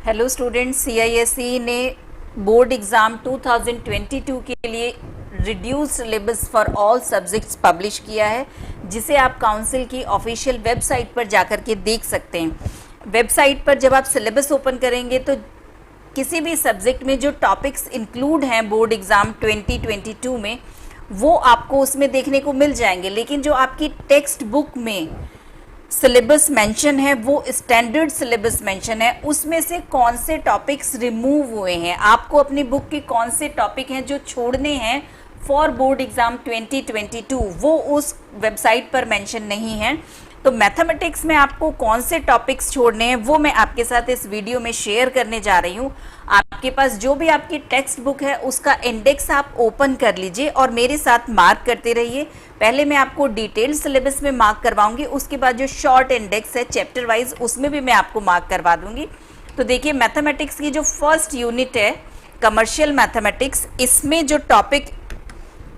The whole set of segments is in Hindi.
हेलो स्टूडेंट्स, सीआईएसई ने बोर्ड एग्ज़ाम 2022 के लिए reduce syllabus for all subjects publish किया है, जिसे आप काउंसिल की ऑफिशियल वेबसाइट पर जाकर के देख सकते हैं। वेबसाइट पर जब आप सिलेबस ओपन करेंगे तो किसी भी सब्जेक्ट में जो टॉपिक्स इंक्लूड हैं बोर्ड एग्ज़ाम 2022 में, वो आपको उसमें देखने को मिल जाएंगे। लेकिन जो आपकी टेक्स्ट बुक में सिलेबस मेंशन है वो स्टैंडर्ड सिलेबस मेंशन है, उसमें से कौन से टॉपिक्स रिमूव हुए हैं, आपको अपनी बुक के कौन से टॉपिक हैं जो छोड़ने हैं फॉर बोर्ड एग्ज़ाम 2022, वो उस वेबसाइट पर मेंशन नहीं है। तो मैथमेटिक्स में आपको कौन से टॉपिक्स छोड़ने हैं वो मैं आपके साथ इस वीडियो में शेयर करने जा रही हूँ। आपके पास जो भी आपकी टेक्स्ट बुक है उसका इंडेक्स आप ओपन कर लीजिए और मेरे साथ मार्क करते रहिए। पहले मैं आपको डिटेल्ड सिलेबस में मार्क करवाऊंगी, उसके बाद जो शॉर्ट इंडेक्स है चैप्टर वाइज उसमें भी मैं आपको मार्क करवा दूंगी। तो देखिए, मैथमेटिक्स की जो फर्स्ट यूनिट है कमर्शियल मैथमेटिक्स, इसमें जो टॉपिक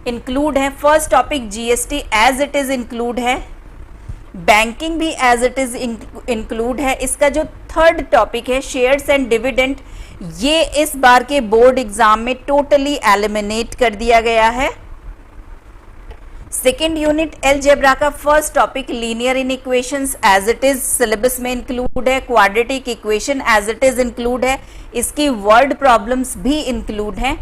इंक्लूड है, first topic GST as it is include है, बैंकिंग भी एज इट इज़ इंक्लूड है। इसका जो थर्ड टॉपिक है शेयर्स एंड डिविडेंड, ये इस बार के बोर्ड एग्जाम में टोटली एलिमिनेट कर दिया गया है। सेकेंड यूनिट अलजेब्रा का first topic linear inequations as it is syllabus में इंक्लूड है, quadratic equation as it is include है, इसकी वर्ड प्रॉब्लम्स भी इंक्लूड हैं।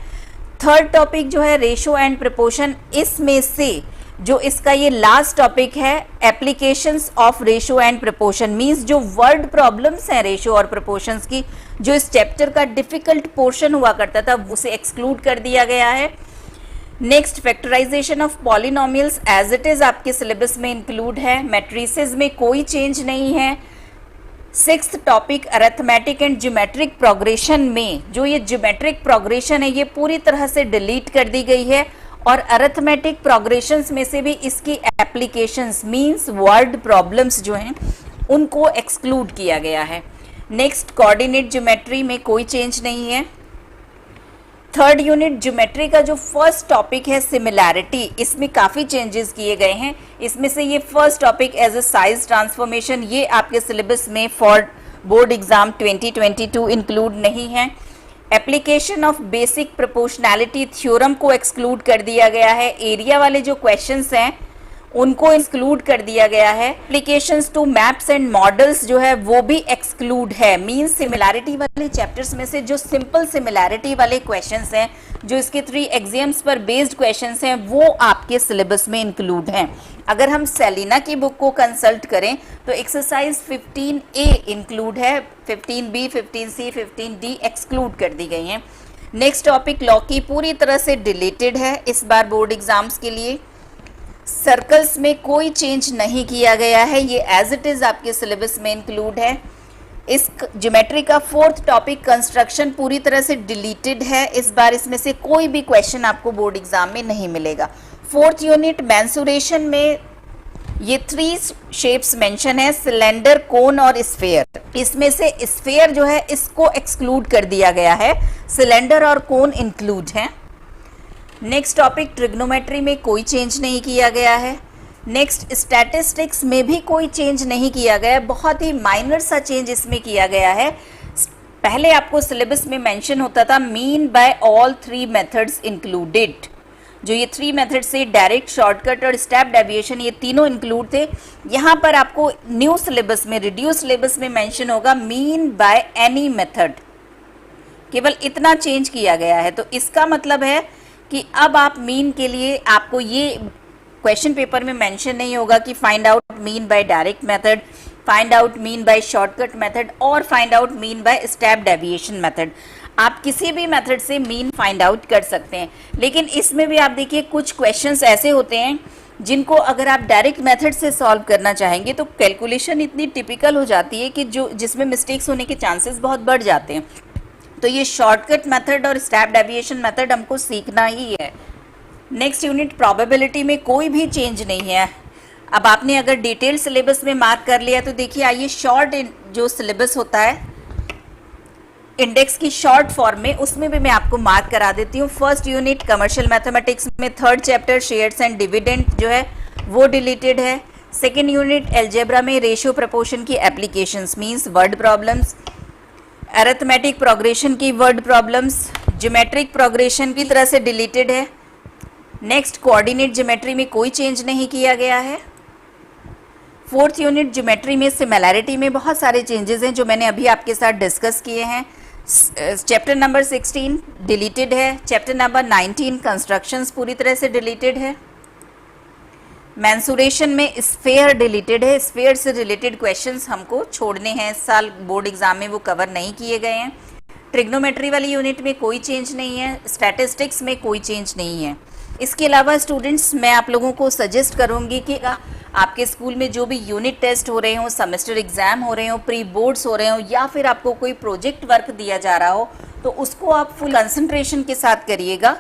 थर्ड टॉपिक जो है रेशो एंड प्रोपोर्शन, इसमें से जो इसका ये लास्ट टॉपिक है applications of ratio and proportion, means जो वर्ड प्रॉब्लम्स हैं रेशो और प्रोपोर्शंस की, जो इस चैप्टर का डिफिकल्ट पोर्शन हुआ करता था, उसे एक्सक्लूड कर दिया गया है। Next, factorisation of polynomials as it is आपके सिलेबस में इंक्लूड है, मैट्रिसेस में कोई चेंज नहीं है। Sixth topic arithmetic and geometric progression में जो ये ज्योमेट्रिक प्रोग्रेशन है ये पूरी तरह से डिलीट कर दी गई है और अरिथमेटिक प्रोग्रेशंस में से भी इसकी एप्लीकेशंस मींस वर्ड प्रॉब्लम्स जो हैं उनको एक्सक्लूड किया गया है। नेक्स्ट, कोऑर्डिनेट ज्योमेट्री में कोई चेंज नहीं है। थर्ड यूनिट ज्योमेट्री का जो फर्स्ट टॉपिक है सिमिलैरिटी, इसमें काफ़ी चेंजेस किए गए हैं। इसमें से ये first topic as a size transformation, ये आपके सिलेबस में फॉर बोर्ड एग्जाम 2022 इंक्लूड नहीं है। Application of basic proportionality theorem को एक्सक्लूड कर दिया गया है। एरिया वाले जो क्वेश्चंस हैं उनको एक्सक्लूड कर दिया गया है। Applications to maps and models जो है वो भी एक्सक्लूड है। मींस सिमिलैरिटी वाले चैप्टर्स में से जो सिंपल सिमिलैरिटी वाले क्वेश्चंस हैं, जो इसके 3 एग्जाम्स पर बेस्ड क्वेश्चंस हैं, वो आपके सिलेबस में इंक्लूड हैं। अगर हम सेलिना की बुक को कंसल्ट करें तो एक्सरसाइज 15A इंक्लूड है, 15B, 15C, 15D एक्सक्लूड कर दी गई हैं। नेक्स्ट टॉपिक लॉ की पूरी तरह से डिलीटेड है इस बार बोर्ड एग्जाम्स के लिए। सर्कल्स में कोई चेंज नहीं किया गया है, ये एज इट इज़ आपके सिलेबस में इंक्लूड है। इस ज्योमेट्री का फोर्थ टॉपिक कंस्ट्रक्शन पूरी तरह से डिलीटेड है इस बार, इसमें से कोई भी क्वेश्चन आपको बोर्ड एग्जाम में नहीं मिलेगा। फोर्थ यूनिट मेंसुरेशन में ये 3 शेप्स मेंशन है, सिलेंडर, कोन और स्फेयर। इसमें से स्फेयर जो है इसको एक्सक्लूड कर दिया गया है, सिलेंडर और कोन इंक्लूड है। नेक्स्ट टॉपिक ट्रिग्नोमेट्री में कोई चेंज नहीं किया गया है। नेक्स्ट, स्टैटिस्टिक्स में भी कोई चेंज नहीं किया गया है, बहुत ही माइनर सा चेंज इसमें किया गया है। पहले आपको सिलेबस में मेंशन होता था mean by all 3 methods included, जो ये 3 मेथड से डायरेक्ट, शॉर्टकट और स्टेप डेविएशन, ये तीनों इंक्लूड थे। यहाँ पर आपको न्यू सिलेबस में, रिड्यूस सिलेबस में मेंशन होगा मीन बाय एनी मेथड, केवल इतना चेंज किया गया है। तो इसका मतलब है कि अब आप मीन के लिए आपको ये क्वेश्चन पेपर में मेंशन नहीं होगा कि find out mean by direct method, find out mean by shortcut method और find out mean by step deviation method. आप किसी भी मेथड से मीन फाइंड आउट कर सकते हैं। लेकिन इसमें भी आप देखिए कुछ क्वेश्चंस ऐसे होते हैं जिनको अगर आप डायरेक्ट मेथड से सॉल्व करना चाहेंगे तो कैलकुलेशन इतनी टिपिकल हो जाती है कि जिसमें मिस्टेक्स होने के चांसेस बहुत बढ़ जाते हैं। तो ये शॉर्टकट मेथड और स्टेप डेविएशन मेथड हमको सीखना ही है। नेक्स्ट यूनिट प्रोबेबिलिटी में कोई भी चेंज नहीं है। अब आपने अगर डिटेल सिलेबस में मार्क कर लिया तो देखिए, आइए शॉर्ट जो सिलेबस होता है इंडेक्स की शॉर्ट फॉर्म में, उसमें भी मैं आपको मार्क करा देती हूँ। फर्स्ट यूनिट कमर्शियल मैथमेटिक्स में third chapter shares and dividend जो है वो डिलीटेड है। सेकेंड यूनिट अलजेब्रा में रेशियो प्रोपोर्शन की applications means word problems. Arithmetic progression की वर्ड प्रॉब्लम्स, ज्योमेट्रिक प्रोग्रेशन की तरह से डिलीटेड है। नेक्स्ट, कोऑर्डिनेट ज्योमेट्री में कोई चेंज नहीं किया गया है। फोर्थ यूनिट ज्योमेट्री में सिमिलैरिटी में बहुत सारे चेंजेस हैं जो मैंने अभी आपके साथ डिस्कस किए हैं। चैप्टर नंबर 16 डिलीटेड है। चैप्टर नंबर 19 कंस्ट्रक्शंस पूरी तरह से डिलीटेड है। मेंसुरेशन में स्फेयर डिलीटेड है। स्फेयर से रिलेटेड क्वेश्चंस हमको छोड़ने हैं, इस साल बोर्ड एग्जाम में वो कवर नहीं किए गए हैं। ट्रिग्नोमेट्री वाली यूनिट में कोई चेंज नहीं है। स्टैटिस्टिक्स में कोई चेंज नहीं है। इसके अलावा स्टूडेंट्स, मैं आप लोगों को सजेस्ट करूंगी कि आपके स्कूल में जो भी यूनिट टेस्ट हो रहे हो, सेमेस्टर एग्जाम हो रहे हो, प्री बोर्ड्स हो रहे हो, या फिर आपको कोई प्रोजेक्ट वर्क दिया जा रहा हो, तो उसको आप फुल कंसंट्रेशन के साथ करिएगा,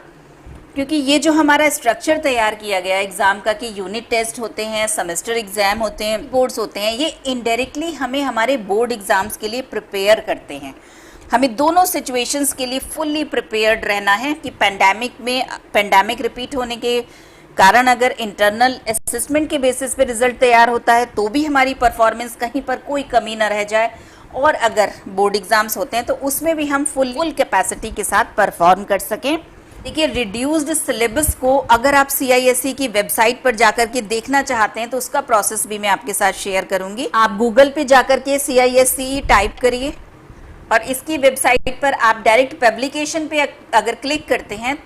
क्योंकि ये जो हमारा स्ट्रक्चर तैयार किया गया है एग्ज़ाम का कि यूनिट टेस्ट होते हैं, सेमेस्टर एग्ज़ाम होते हैं, बोर्ड्स होते हैं, ये इनडायरेक्टली हमें हमारे बोर्ड एग्ज़ाम्स के लिए प्रिपेयर करते हैं। हमें दोनों सिचुएशंस के लिए फुल्ली प्रिपेयर्ड रहना है कि पेंडेमिक रिपीट होने के कारण अगर इंटरनल असेसमेंट के बेसिस पे रिजल्ट तैयार होता है तो भी हमारी परफॉर्मेंस कहीं पर कोई कमी ना रह जाए, और अगर बोर्ड एग्ज़ाम्स होते हैं तो उसमें भी हम फुल कैपेसिटी के साथ परफॉर्म कर सकें। देखिए, रिड्यूस्ड सिलेबस को अगर आप CISE की वेबसाइट पर जाकर के देखना चाहते हैं तो उसका प्रोसेस भी मैं आपके साथ शेयर करूंगी। आप गूगल पे जाकर के CISE टाइप करिए और इसकी वेबसाइट पर आप डायरेक्ट पब्लिकेशन पे अगर क्लिक करते हैं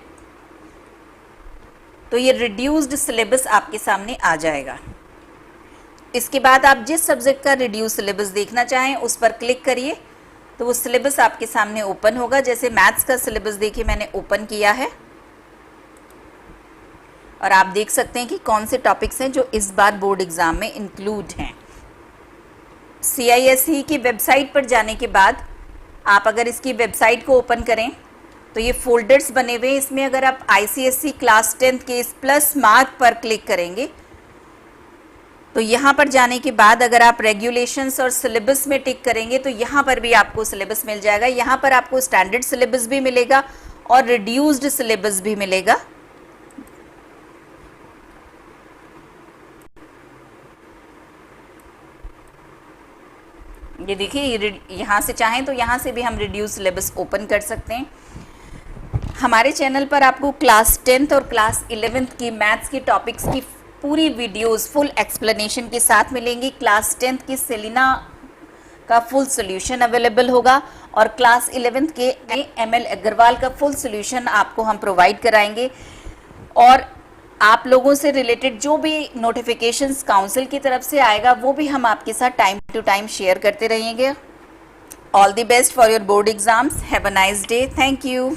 तो ये रिड्यूस्ड सिलेबस आपके सामने आ जाएगा। इसके बाद आप जिस सब्जेक्ट का रिड्यूस सिलेबस देखना चाहें उस पर क्लिक करिए तो वो सिलेबस आपके सामने ओपन होगा। जैसे मैथ्स का सिलेबस देखिए मैंने ओपन किया है और आप देख सकते हैं कि कौन से टॉपिक्स हैं जो इस बार बोर्ड एग्जाम में इंक्लूड हैं। CISE की वेबसाइट पर जाने के बाद आप अगर इसकी वेबसाइट को ओपन करें तो ये फोल्डर्स बने हुए हैं। इसमें अगर आप ICSE क्लास 10 के इस प्लस मार्क पर क्लिक करेंगे तो यहाँ पर जाने के बाद अगर आप रेगुलेशंस और सिलेबस में टिक करेंगे तो यहाँ पर भी आपको सिलेबस मिल जाएगा। यहाँ पर आपको स्टैंडर्ड सिलेबस भी मिलेगा और रिड्यूस्ड सिलेबस भी मिलेगा। ये देखिए, यहाँ से चाहें तो यहाँ से भी हम रिड्यूस सिलेबस ओपन कर सकते हैं। हमारे चैनल पर आपको क्लास 10th और क्लास 11th की मैथ्स के टॉपिक्स की पूरी वीडियोस फुल एक्सप्लेनेशन के साथ मिलेंगी। क्लास 10th की सेलिना का फुल सॉल्यूशन अवेलेबल होगा और क्लास 11th के ML अग्रवाल का फुल सॉल्यूशन आपको हम प्रोवाइड कराएंगे। और आप लोगों से रिलेटेड जो भी नोटिफिकेशंस काउंसिल की तरफ से आएगा वो भी हम आपके साथ टाइम टू टाइम शेयर करते रहेंगे। All the best for your board exams. Have a nice day. Thank you.